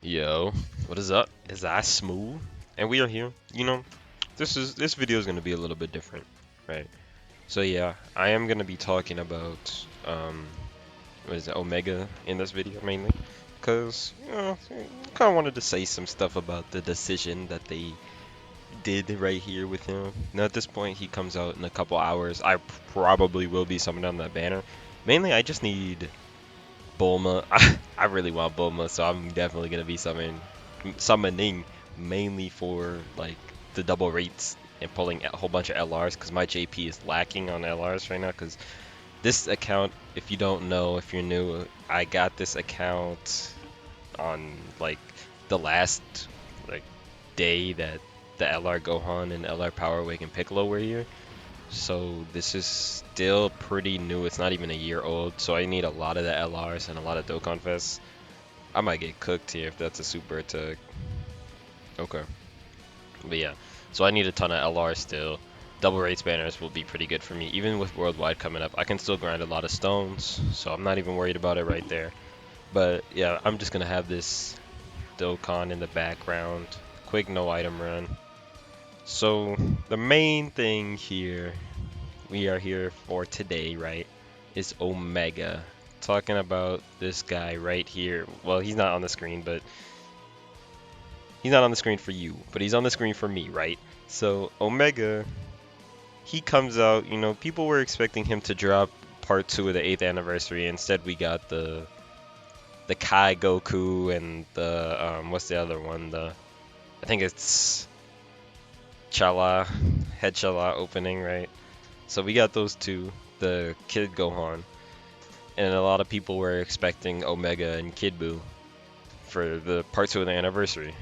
Yo, what is up? Is that smooth? And we are here. This video is gonna be a little bit different, right? So yeah, I am gonna be talking about what is it, Omega in this video mainly, because I kind of wanted to say some stuff about the decision that they did right here with him. Now at this point, he comes out in a couple hours. I probably will be summoning on that banner. Mainly, I just need Bulma. I really want Bulma, so I'm definitely gonna be summoning mainly for like the double rates and pulling a whole bunch of LRs because my JP is lacking on LRs right now. Because this account, if you don't know, if you're new, I got this account on like the last like day that the LR Gohan and LR Power Wake and Piccolo were here. So this is still pretty new. It's not even a year old. So I need a lot of the LRs and a lot of Dokkan Fests. I might get cooked here if that's a super attack. Okay. But yeah. So I need a ton of LRs still. Double rates banners will be pretty good for me. Even with Worldwide coming up, I can still grind a lot of stones. So I'm not even worried about it right there. But yeah, I'm just going to have this Dokkan in the background. Quick no item run. So the main thing here we are here for today, right, is Omega. Talking about this guy right here. Well, he's not on the screen, but he's not on the screen for you, but he's on the screen for me, right? So Omega, he comes out, people were expecting him to drop part 2 of the 8th anniversary. Instead, we got the Kai Goku and the what's the other one? I think it's Chala, Head Chala opening, right? So we got those two, the Kid Gohan, and a lot of people were expecting Omega and Kid Buu for the part 2 of the anniversary.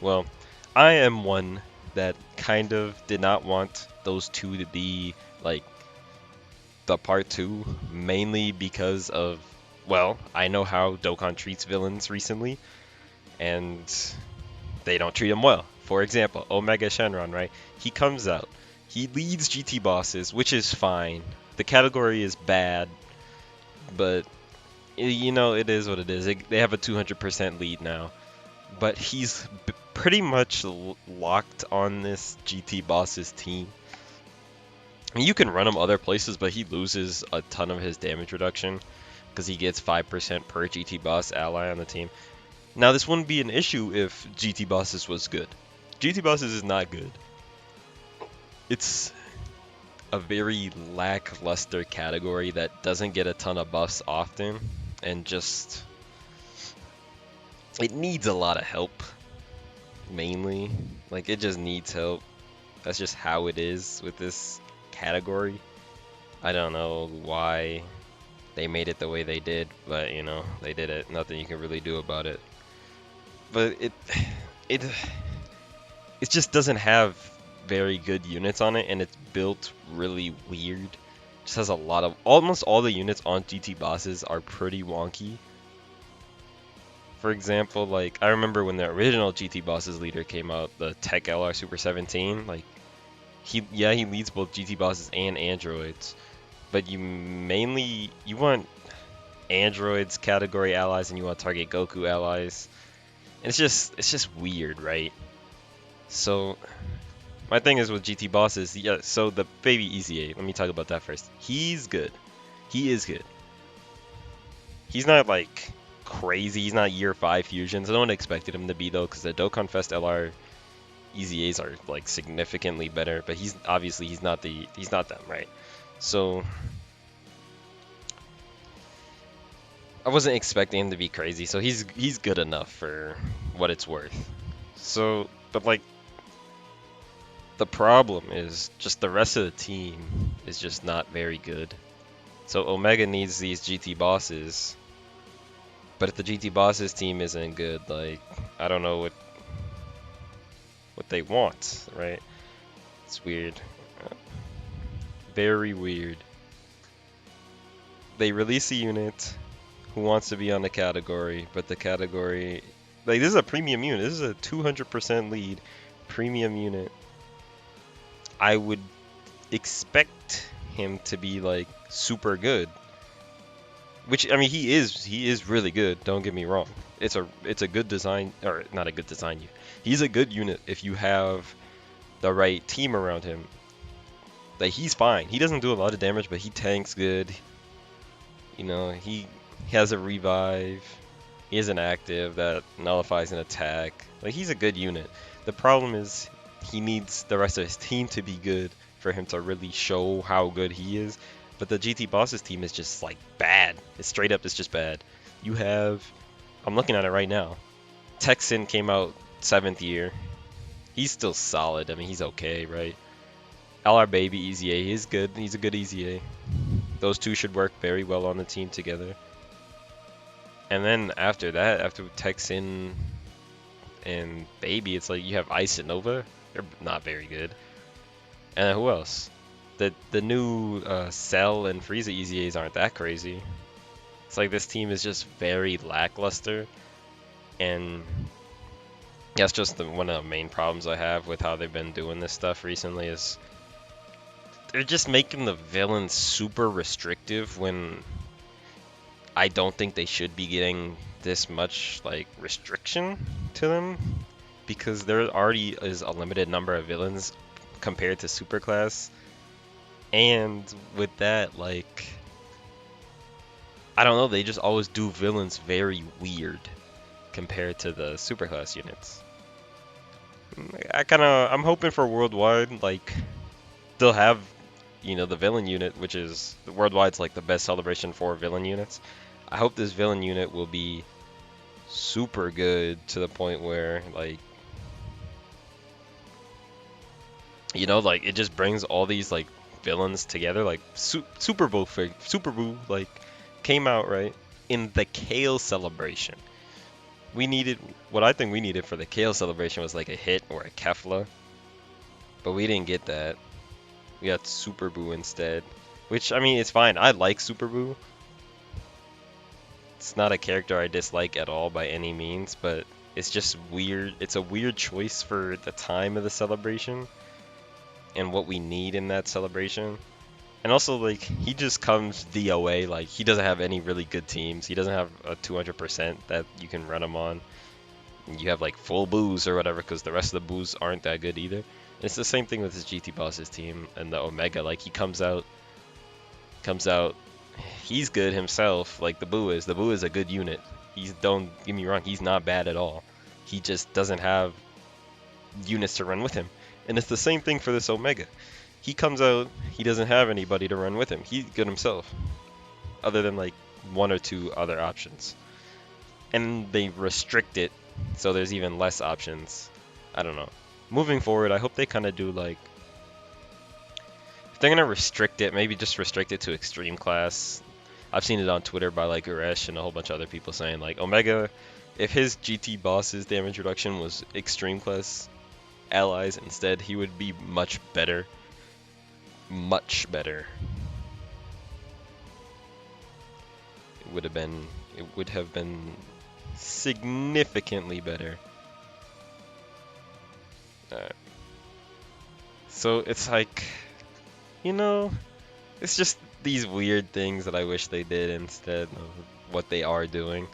Well, I am one that kind of did not want those two to be like the part 2, mainly because of, well, I know how Dokkan treats villains recently, and they don't treat him well. For example, omegashenron, right? He comes out, he leads GT bosses, which is fine. The category is bad, but it is what it is. They have a 200% lead now, but he's pretty much locked on this GT boss's team. I mean, you can run him other places, but he loses a ton of his damage reduction because he gets 5% per GT boss ally on the team. Now, this wouldn't be an issue if GT bosses was good. GT bosses is not good. It's a very lackluster category that doesn't get a ton of buffs often, and just it needs a lot of help, mainly. Like, it just needs help. That's just how it is with this category. I don't know why they made it the way they did, but they did it. Nothing you can really do about it. But it it just doesn't have very good units on it, and it's built really weird. Just has a lot of, almost all the units on GT bosses are pretty wonky. For example, like, I remember when the original GT bosses leader came out, the Tech LR Super 17, like, he leads both GT bosses and androids, but you want androids category allies and you want target Goku allies. And it's just weird, right? So my thing is with GT bosses, yeah, so the baby Easy 8, let me talk about that first. He's good. He is good. He's not like crazy. He's not year 5 fusions. I don't expect him to be though, because the Dokkan Fest LR Easy A's are like significantly better, but he's not them, right? So I wasn't expecting him to be crazy, so he's good enough for what it's worth. So, but like, the problem is just the rest of the team is just not very good. So Omega needs these GT bosses, but if the GT bosses team isn't good, like, I don't know what they want, right? It's weird. Very weird. They release a unit who wants to be on the category, but the category, like, this is a premium unit. This is a 200% lead premium unit. I would expect him to be like super good, Which I mean, he is really good. Don't get me wrong. It's a good design, or not a good design. He's a good unit if you have the right team around him. Like he's fine. He doesn't do a lot of damage, but he tanks good. You know, he has a revive. He is an active that nullifies an attack. Like he's a good unit. The problem is he needs the rest of his team to be good for him to really show how good he is. But the GT Bosses team is just like bad. It's straight up, it's just bad. You have, I'm looking at it right now. Texan came out 7th year. He's still solid. I mean, he's okay, right? LR Baby EZA, he's good. He's a good EZA. Those two should work very well on the team together. And then after that, after Texan and Baby, it's like you have Ice and Nova. They're not very good. And then who else? The new Cell and Frieza EZAs aren't that crazy. It's like this team is just very lackluster, and that's just one of the main problems I have with how they've been doing this stuff recently is they're just making the villains super restrictive when I don't think they should be getting this much like restriction to them because there already is a limited number of villains compared to Superclass. And with that, like, I don't know, they just always do villains very weird compared to the Superclass units. I'm hoping for Worldwide, like, they'll have, you know, the villain unit, which is, Worldwide's like the best celebration for villain units. I hope this villain unit will be super good to the point where, like, you know, like, it just brings all these, like, villains together, like Super Boo like came out right in the Kale celebration. We needed what I think we needed for the Kale celebration was like a hit or a Kefla, but we didn't get that. We got Super Boo instead, which I mean it's fine. I like Super Boo. It's not a character I dislike at all by any means, but it's just weird. It's a weird choice for the time of the celebration and what we need in that celebration. And also, like, he just comes DOA, like, he doesn't have any really good teams. He doesn't have a 200% that you can run him on. You have, like, full boos or whatever, because the rest of the boos aren't that good either. And it's the same thing with his GT Bosses team and the Omega. Like, he comes out, he's good himself, like the Boo is. The Boo is a good unit. Don't get me wrong, he's not bad at all. He just doesn't have units to run with him. And it's the same thing for this Omega. He comes out, he doesn't have anybody to run with him. He's good himself, other than like one or two other options. And they restrict it, so there's even less options. I don't know. Moving forward, I hope they kind of do like, if they're gonna restrict it, maybe just restrict it to extreme class. I've seen it on Twitter by like Uresh and a whole bunch of other people saying like Omega, if his GT Boss's damage reduction was extreme class allies instead, he would be much better. Much better. It would have been significantly better. So it's like, you know, it's just these weird things that I wish they did instead of what they are doing.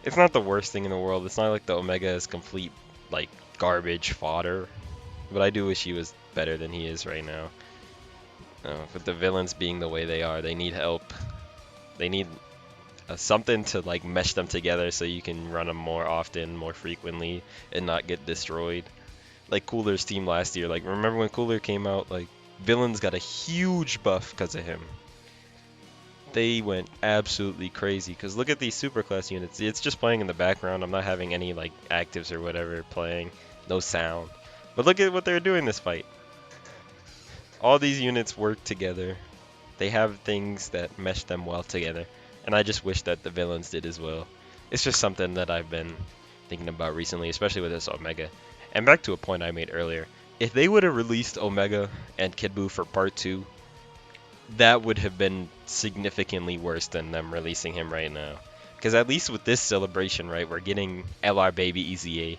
It's not the worst thing in the world. It's not like the Omega is complete like garbage fodder, but I do wish he was better than he is right now. With the villains being the way they are, they need help. They need something to like mesh them together so you can run them more often, more frequently, and not get destroyed. Like Cooler's team last year. Like remember when Cooler came out? Like villains got a huge buff because of him. They went absolutely crazy. Because look at these superclass units. It's just playing in the background. I'm not having any like actives or whatever playing. No sound. But look at what they're doing this fight. All these units work together. They have things that mesh them well together. And I just wish that the villains did as well. It's just something that I've been thinking about recently, especially with this Omega. And back to a point I made earlier. If they would have released Omega and Kid Buu for part 2, that would have been significantly worse than them releasing him right now. Because at least with this celebration, right, we're getting LR Baby EZA.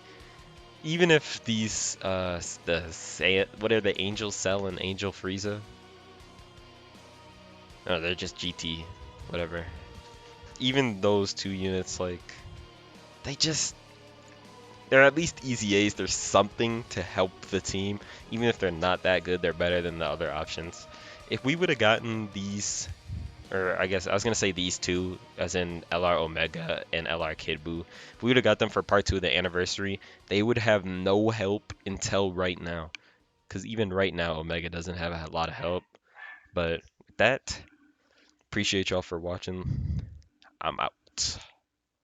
Even if these, what are the Angel Cell and Angel Frieza? Oh, they're just GT, whatever. even those two units, like they just they're at least easy A's. There's something to help the team. Even if they're not that good, they're better than the other options. If we would have gotten these, or I guess I was gonna say these two, as in LR Omega and LR Kid Buu, if we would have got them for part 2 of the anniversary, they would have no help until right now. Because even right now, Omega doesn't have a lot of help. But with that, appreciate y'all for watching. I'm out.